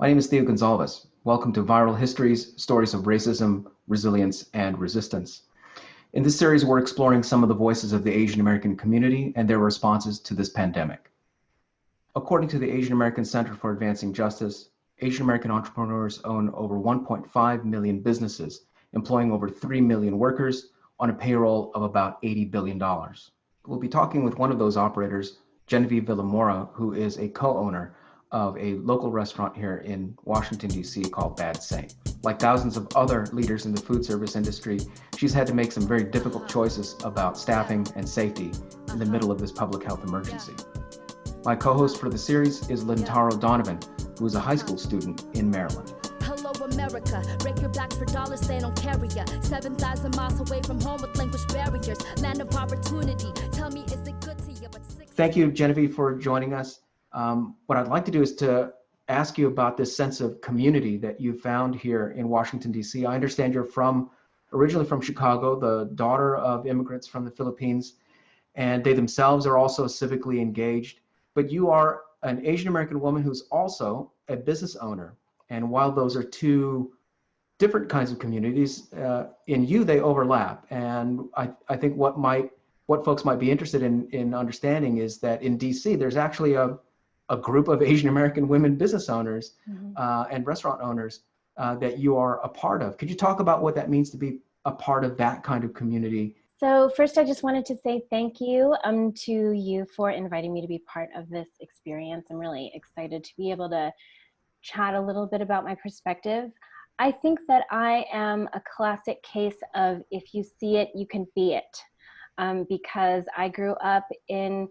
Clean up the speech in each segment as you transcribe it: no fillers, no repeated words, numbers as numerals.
My name is Theo Gonsalves. Welcome to Viral Histories, Stories of Racism, Resilience, and Resistance. In this series, we're exploring some of the voices of the Asian American community and their responses to this pandemic. According to the Asian American Center for Advancing Justice, Asian American entrepreneurs own over 1.5 million businesses, employing over 3 million workers on a payroll of about $80 billion. We'll be talking with one of those operators, Genevieve Villamora, who is a co-owner of a local restaurant here in Washington, D.C. called Bad Saint. Like thousands of other leaders in the food service industry, she's had to make some very difficult choices about staffing and safety in the middle of this public health emergency. My co-host for the series is Lintaro Donovan, who is a high school student in Maryland. Hello, America. Break your backs for dollars, they don't carry ya. 7,000 miles away from home with language barriers. Land of opportunity. Tell me, is it good to you? Thank you, Genevieve, for joining us. What I'd like to do is to ask you about this sense of community that you found here in Washington, D.C. I understand you're originally from Chicago, the daughter of immigrants from the Philippines, and they themselves are also civically engaged. But you are an Asian American woman who's also a business owner. And while those are two different kinds of communities, in you they overlap. And I think what folks might be interested in understanding is that in DC there's actually a group of Asian American women business owners and restaurant owners that you are a part of. Could you talk about what that means to be a part of that kind of community? So first, I just wanted to say thank you to you for inviting me to be part of this experience. I'm really excited to be able to chat a little bit about my perspective. I think that I am a classic case of if you see it, you can be it. Because I grew up in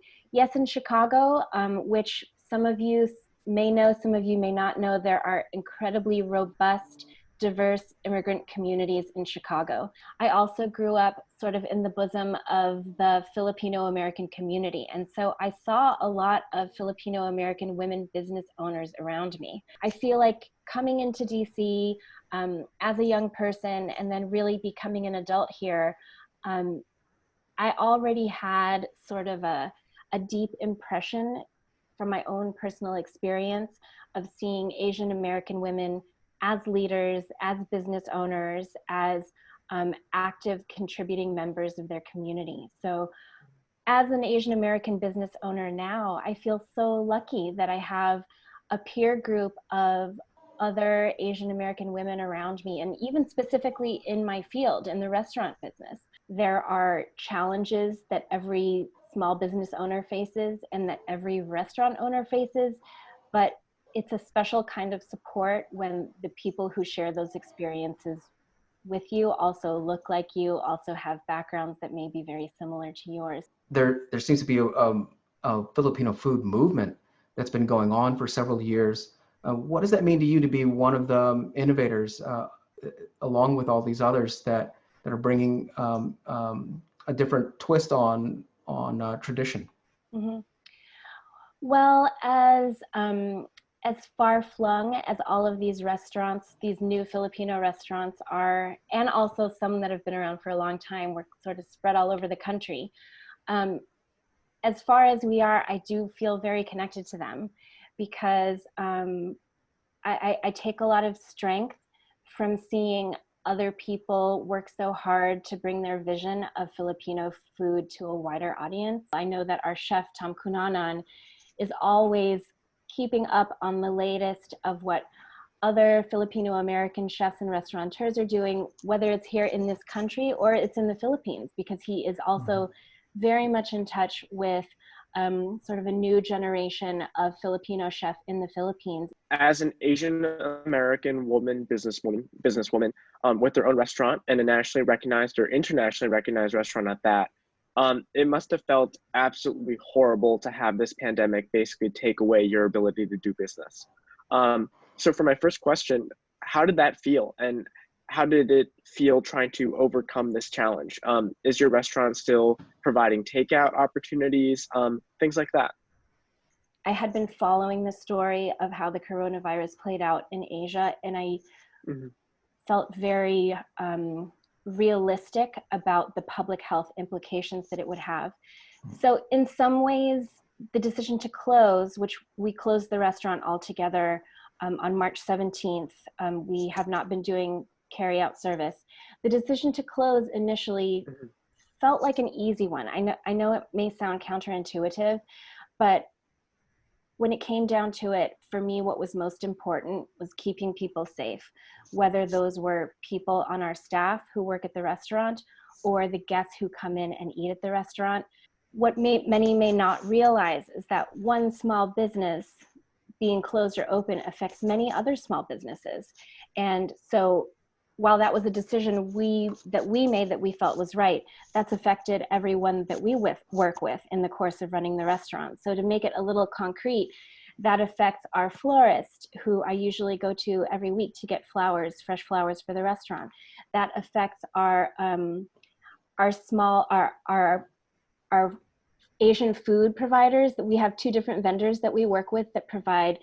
Chicago, which some of you may know, some of you may not know. There are incredibly robust, diverse immigrant communities in Chicago. I also grew up sort of in the bosom of the Filipino American community. And so I saw a lot of Filipino American women business owners around me. I feel like coming into DC as a young person and then really becoming an adult here, I already had sort of a deep impression from my own personal experience of seeing Asian American women as leaders, as business owners, as active contributing members of their community. So as an Asian American business owner now, I feel so lucky that I have a peer group of other Asian American women around me, and even specifically in my field, in the restaurant business. There are challenges that every small business owner faces and that every restaurant owner faces, but it's a special kind of support when the people who share those experiences with you also look like you, also have backgrounds that may be very similar to yours. There seems to be a Filipino food movement that's been going on for several years. What does that mean to you to be one of the innovators, along with all these others that are bringing a different twist on tradition? Mm-hmm. Well, as far-flung as all of these restaurants, these new Filipino restaurants are, and also some that have been around for a long time, we're sort of spread all over the country. As far as we are, I do feel very connected to them because I take a lot of strength from seeing other people work so hard to bring their vision of Filipino food to a wider audience. I know that our chef, Tom Cunanan, is always keeping up on the latest of what other Filipino American chefs and restaurateurs are doing, whether it's here in this country or it's in the Philippines, because he is also very much in touch with sort of a new generation of Filipino chef in the Philippines. As an Asian American businesswoman with their own restaurant and a nationally recognized or internationally recognized restaurant at that, it must have felt absolutely horrible to have this pandemic basically take away your ability to do business. So for my first question, how did that feel? And how did it feel trying to overcome this challenge? Is your restaurant still providing takeout opportunities, things like that? I had been following the story of how the coronavirus played out in Asia, and I felt very realistic about the public health implications that it would have. So in some ways, the decision to close, which we closed the restaurant altogether on March 17th. We have not been doing carry-out service. The decision to close initially felt like an easy one. I know it may sound counterintuitive, but when it came down to it, for me, what was most important was keeping people safe, whether those were people on our staff who work at the restaurant or the guests who come in and eat at the restaurant. What many may not realize is that one small business being closed or open affects many other small businesses. And so while that was a decision that we made that we felt was right, that's affected everyone that we work with in the course of running the restaurant. So to make it a little concrete, that affects our florist, who I usually go to every week to get flowers, fresh flowers for the restaurant. That affects our Asian food providers. That we have two different vendors that we work with that provide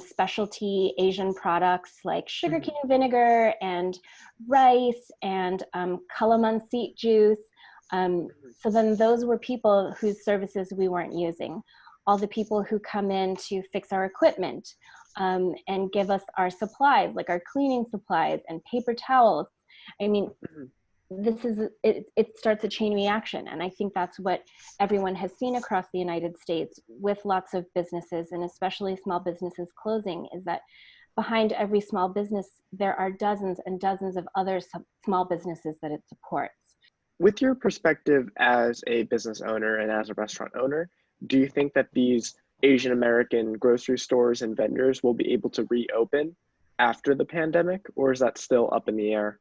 specialty Asian products like sugarcane vinegar and rice and calamansi juice. So then those were people whose services we weren't using. All the people who come in to fix our equipment and give us our supplies, like our cleaning supplies and paper towels. I mean, it starts a chain reaction. And I think that's what everyone has seen across the United States with lots of businesses, and especially small businesses closing, is that behind every small business, there are dozens and dozens of other small businesses that it supports. With your perspective as a business owner and as a restaurant owner, do you think that these Asian American grocery stores and vendors will be able to reopen after the pandemic, or is that still up in the air?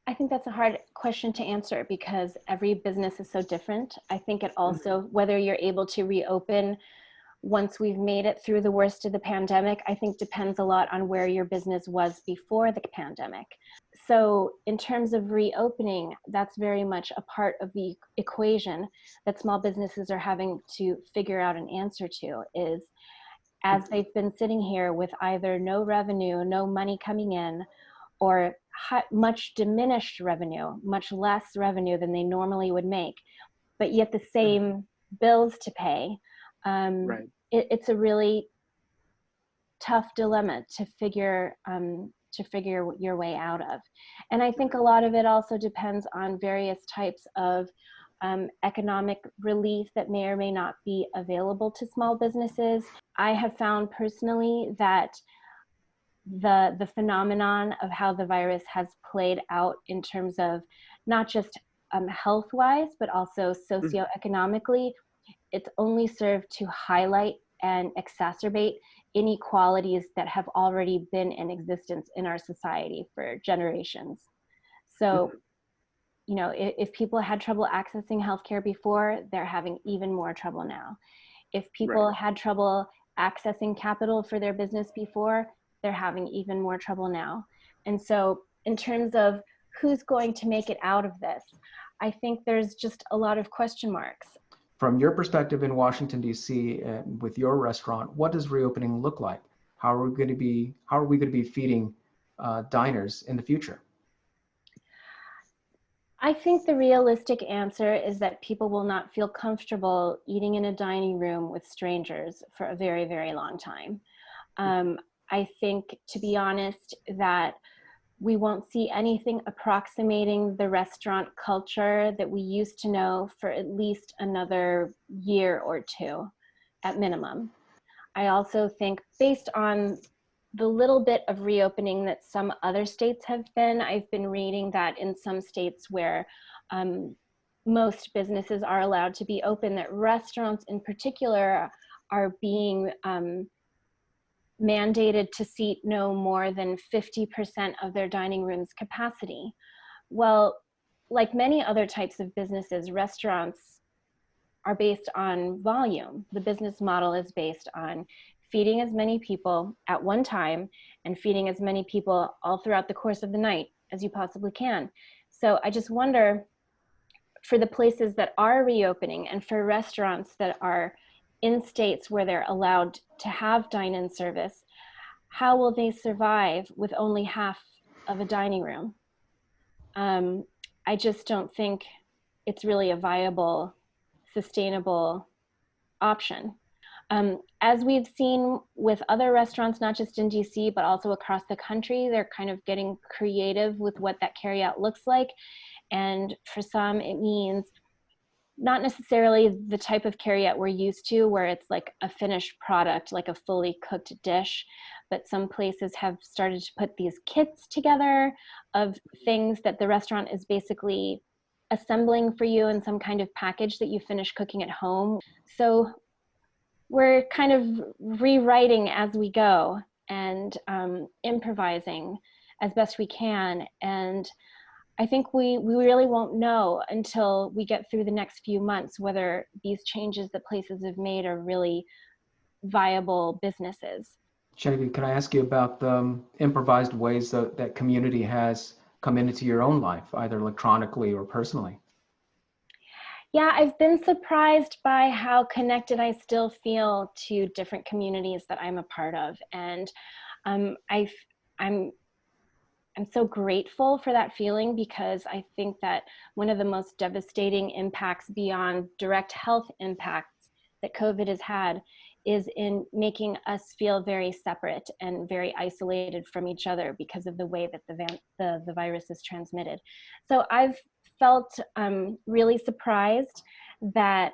I think that's a hard question to answer because every business is so different. I think it also, whether you're able to reopen once we've made it through the worst of the pandemic, I think depends a lot on where your business was before the pandemic. So in terms of reopening, that's very much a part of the equation that small businesses are having to figure out an answer to, is as they've been sitting here with either no revenue, no money coming in, or much diminished revenue, much less revenue than they normally would make, but yet the same bills to pay. Right. It's a really tough dilemma to figure your way out of. And I think a lot of it also depends on various types of economic relief that may or may not be available to small businesses. I have found personally that the phenomenon of how the virus has played out in terms of not just health-wise, but also socioeconomically, it's only served to highlight and exacerbate inequalities that have already been in existence in our society for generations. So, you know, if people had trouble accessing healthcare before, they're having even more trouble now. If people had trouble accessing capital for their business before, they're having even more trouble now. And so in terms of who's going to make it out of this, I think there's just a lot of question marks. From your perspective in Washington, D.C., with your restaurant, what does reopening look like? How are we going to be feeding diners in the future? I think the realistic answer is that people will not feel comfortable eating in a dining room with strangers for a very, very long time. I think, to be honest, that we won't see anything approximating the restaurant culture that we used to know for at least another year or two at minimum. I also think, based on the little bit of reopening that some other states have been, I've been reading that in some states where most businesses are allowed to be open, that restaurants in particular are being mandated to seat no more than 50% of their dining room's capacity. Well, like many other types of businesses, restaurants are based on volume. The business model is based on feeding as many people at one time and feeding as many people all throughout the course of the night as you possibly can. So I just wonder, for the places that are reopening and for restaurants that are in states where they're allowed to have dine-in service, how will they survive with only half of a dining room? I just don't think it's really a viable, sustainable option. As we've seen with other restaurants, not just in DC, but also across the country, they're kind of getting creative with what that carryout looks like. And for some, it means not necessarily the type of carryout we're used to, where it's like a finished product, like a fully cooked dish, but some places have started to put these kits together of things that the restaurant is basically assembling for you in some kind of package that you finish cooking at home. So we're kind of rewriting as we go and improvising as best we can. And I think we really won't know until we get through the next few months whether these changes that places have made are really viable businesses. Genevieve, can I ask you about the improvised ways that community has come into your own life, either electronically or personally? Yeah, I've been surprised by how connected I still feel to different communities that I'm a part of. And I'm so grateful for that feeling, because I think that one of the most devastating impacts beyond direct health impacts that COVID has had is in making us feel very separate and very isolated from each other because of the way that the virus is transmitted. So I've felt really surprised that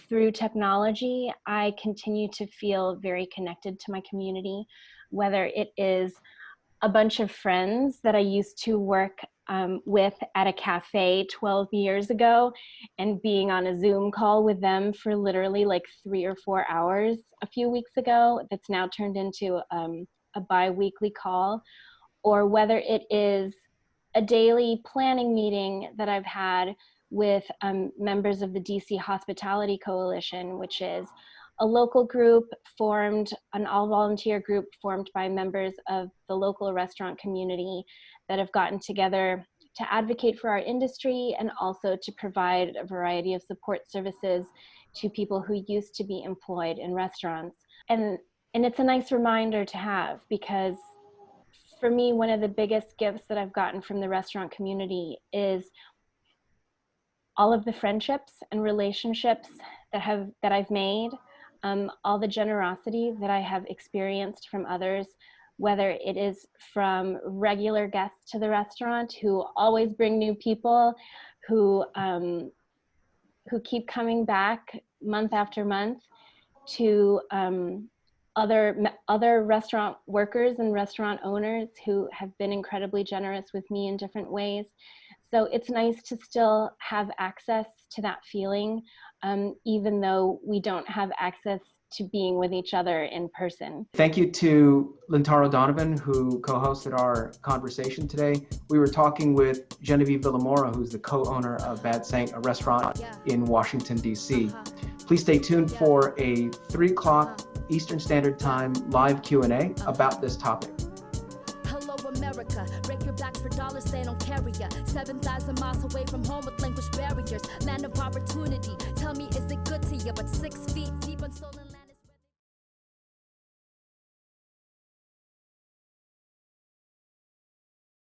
through technology, I continue to feel very connected to my community, whether it is a bunch of friends that I used to work with at a cafe 12 years ago and being on a Zoom call with them for literally like 3 or 4 hours a few weeks ago, that's now turned into a bi-weekly call, or whether it is a daily planning meeting that I've had with members of the DC Hospitality Coalition, which is a local group formed, an all-volunteer group formed by members of the local restaurant community that have gotten together to advocate for our industry and also to provide a variety of support services to people who used to be employed in restaurants. And it's a nice reminder to have, because for me, one of the biggest gifts that I've gotten from the restaurant community is all of the friendships and relationships that I've made, all the generosity that I have experienced from others, whether it is from regular guests to the restaurant who always bring new people, who keep coming back month after month, to other restaurant workers and restaurant owners who have been incredibly generous with me in different ways. So it's nice to still have access to that feeling, even though we don't have access to being with each other in person. Thank you to Lintaro Donovan, who co-hosted our conversation today. We were talking with Genevieve Villamora, who's the co-owner of Bad Saint, a restaurant in Washington, D.C. Please stay tuned for a 3 o'clock Eastern Standard Time live Q&A about this topic. America, break your backs for dollars, they don't carry ya. 7,000 miles away from home with language barriers. Land of opportunity, tell me is it good to you? But 6 feet deep and stolen